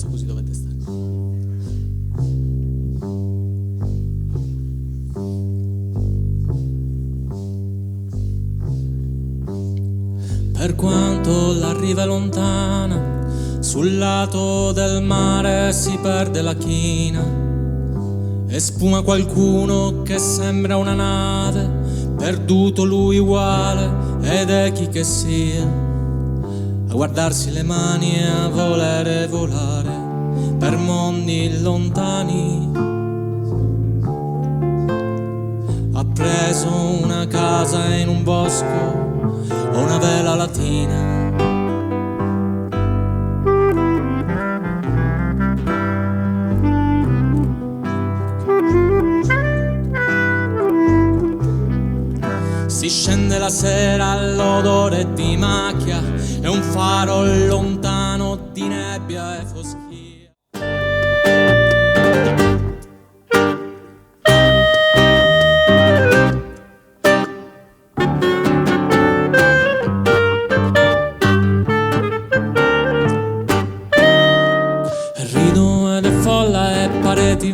silenzio, così dovete stare. Per quanto la riva è lontana, sul lato del mare si perde la china e spuma qualcuno che sembra una nave, perduto lui uguale ed è chi che sia, a guardarsi le mani e a volere volare per mondi lontani. Ha preso una casa in un bosco o una vela latina. Si scende la sera all'odore di macchia e un faro lontano di nebbia e foschia.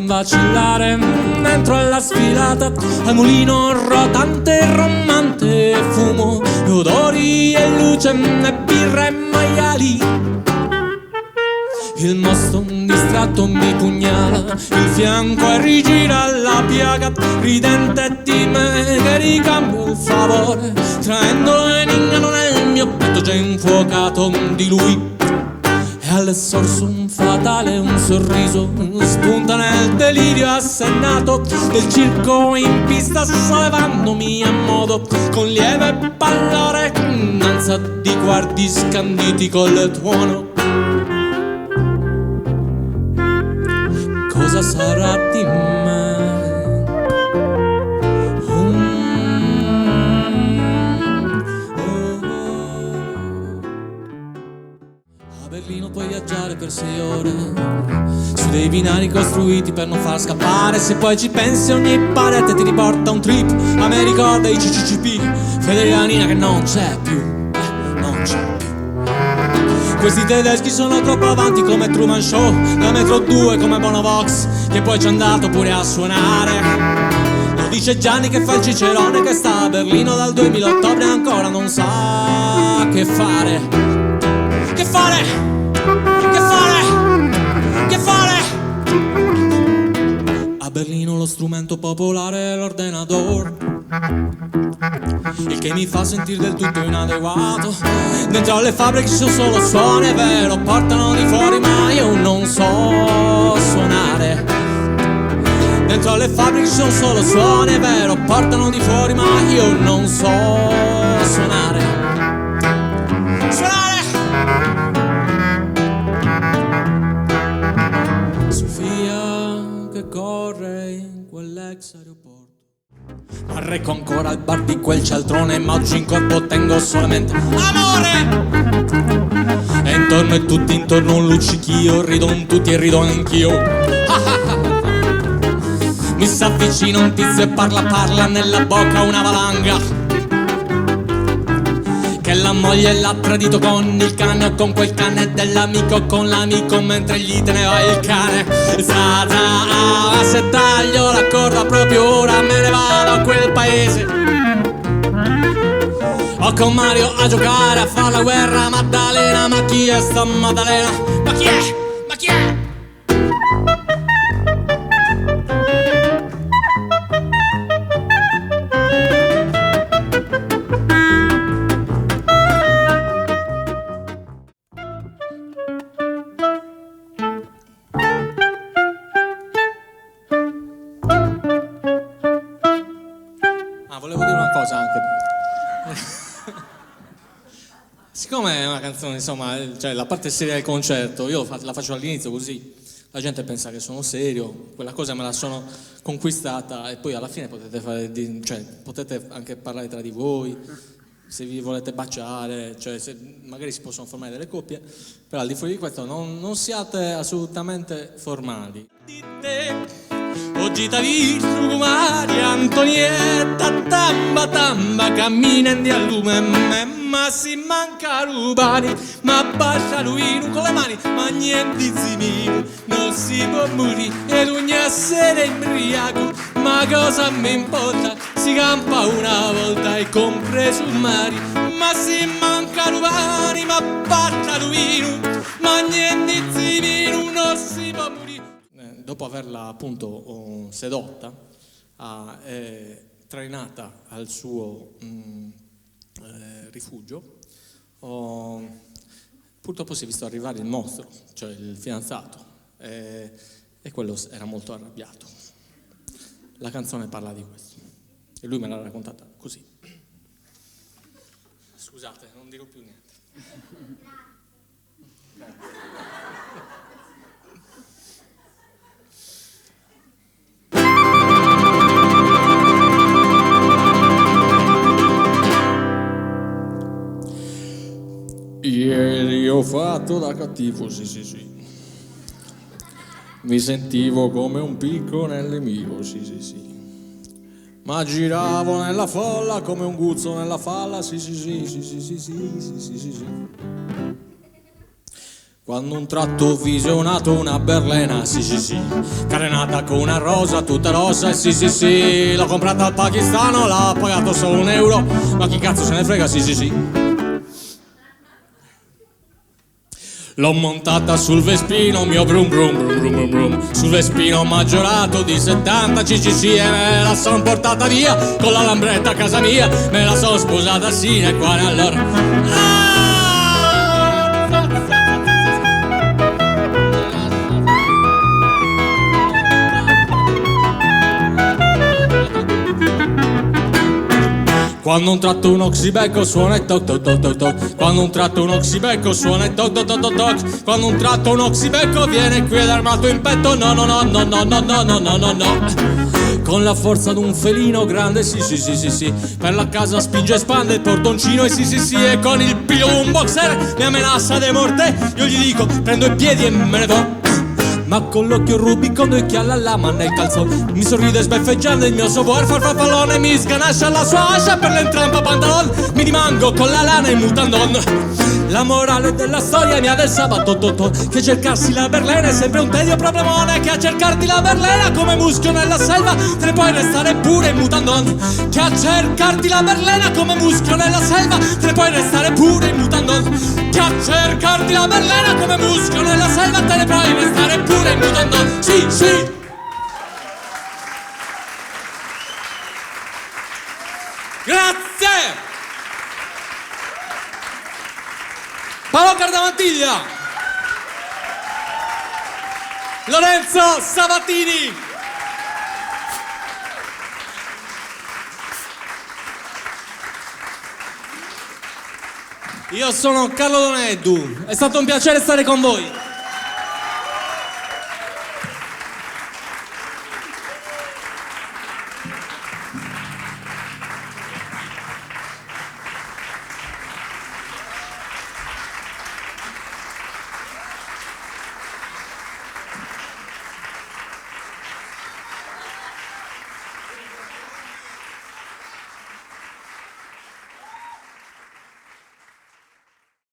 Vacillare dentro alla sfilata, al mulino rotante e romante, fumo, odori e luce e birra e maiali. Il mosto distratto mi pugnala il fianco e rigira la piaga ridente di me che ricambio il favore, traendolo in inganno nel mio petto già infuocato di lui. E al sorso un fatale, un sorriso spunta nel delirio assennato del circo in pista, sollevandomi a modo con lieve pallore, danza di guardi scanditi col tuono. Cosa sarà di me? Berlino puoi viaggiare per 6 ore su dei binari costruiti per non far scappare. Se poi ci pensi ogni parete ti riporta un trip. A me ricorda i CCCP, Federicanina che non c'è più, non c'è più. Questi tedeschi sono troppo avanti come Truman Show, la Metro 2 come Bonovox, che poi ci è andato pure a suonare. Lo dice Gianni che fa il cicerone, che sta a Berlino dal 2000 ottobre e ancora non sa che fare. Che fare? Che fare? Che fare? A Berlino lo strumento popolare è l'ordinatore, il che mi fa sentire del tutto inadeguato. Dentro alle fabbriche ci sono solo suoni, è vero, portano di fuori ma io non so suonare. Dentro alle fabbriche ci sono solo suoni, è vero, portano di fuori ma io non so suonare. Corre in quell'ex aeroporto. Arrecco ancora al bar di quel cialtrone, ma oggi in corpo tengo solamente amore. E intorno e tutti intorno un luccichio, ridono tutti e rido anch'io. Mi s'avvicina un tizio e parla nella bocca una valanga, che la moglie l'ha tradito con il cane o con quel cane dell'amico, con l'amico mentre gli teneva il cane. Stata, se taglio la corda proprio ora me ne vado a quel paese. O con Mario a giocare a fare la guerra a Maddalena. Ma chi è sta Maddalena? Ma chi è? Ma chi è? Volevo dire una cosa anche. Siccome è una canzone, insomma, cioè la parte seria del concerto, io la faccio all'inizio così la gente pensa che sono serio, quella cosa me la sono conquistata e poi alla fine potete fare, cioè potete anche parlare tra di voi, se vi volete baciare, cioè se magari si possono formare delle coppie, però al di fuori di questo non siate assolutamente formali. Oggi t'ha visto Maria Antonietta, tamba cammina in lume, ma si manca rubani, ma bacia lui con le mani, ma niente zimino, non si può morire, e ogni sera imbriaco, ma cosa mi importa, si campa una volta e compreso il mare, ma si manca rubani, ma bacia lui, ma niente zimino, non si può morire. Dopo averla appunto sedotta, trainata al suo rifugio, purtroppo si è visto arrivare il mostro, cioè il fidanzato, e quello era molto arrabbiato. La canzone parla di questo e lui me l'ha raccontata così. Scusate, non dirò più niente. Ieri ho fatto da cattivo, sì. Mi sentivo come un picco nell'emico, sì. Ma giravo nella folla come un guzzo nella falla, sì. Quando un tratto ho visionato una berlena, sì, carenata con una rosa, tutta rossa, sì, l'ho comprata al pakistano, l'ha pagato solo €1, ma chi cazzo se ne frega, sì. L'ho montata sul Vespino, mio brum, sul Vespino maggiorato di 70 cc e me la son portata via con la lambretta a casa mia, me la son sposata sine qua allora. Quando un tratto un oxibecco suona e toc toc toc toc toc. Quando un tratto un oxibecco suona e toc toc toc toc toc. Quando un tratto un oxibecco viene qui ed armato in petto, no. Con la forza d'un felino grande, sì. Per la casa spinge e spande il portoncino e sì. E con il piglio d'un boxer mi amenazza de morte. Io gli dico, prendo i piedi e me ne do. Ma con l'occhio rubicondo e chialla la manna il calzone, mi sorride sbeffeggiando il mio savoir far pallone, mi sganascia la sua ascia per l'entrampa pantalon, mi rimango con la lana in mutandon. La morale della storia mia del sabato che cercarsi la berlena è sempre un tedio problemone, che a cercarti la berlena come muschio nella selva te ne puoi restare pure in mutandon, che a cercarti la berlena come muschio nella selva te ne puoi restare pure in mutandon, che a cercarti la berlena come muschio nella selva te ne puoi restare pure in mutandon, sì. Grazie! Paolo Cardamantiglia, Lorenzo Sabatini, io sono Carlo Doneddu, è stato un piacere stare con voi.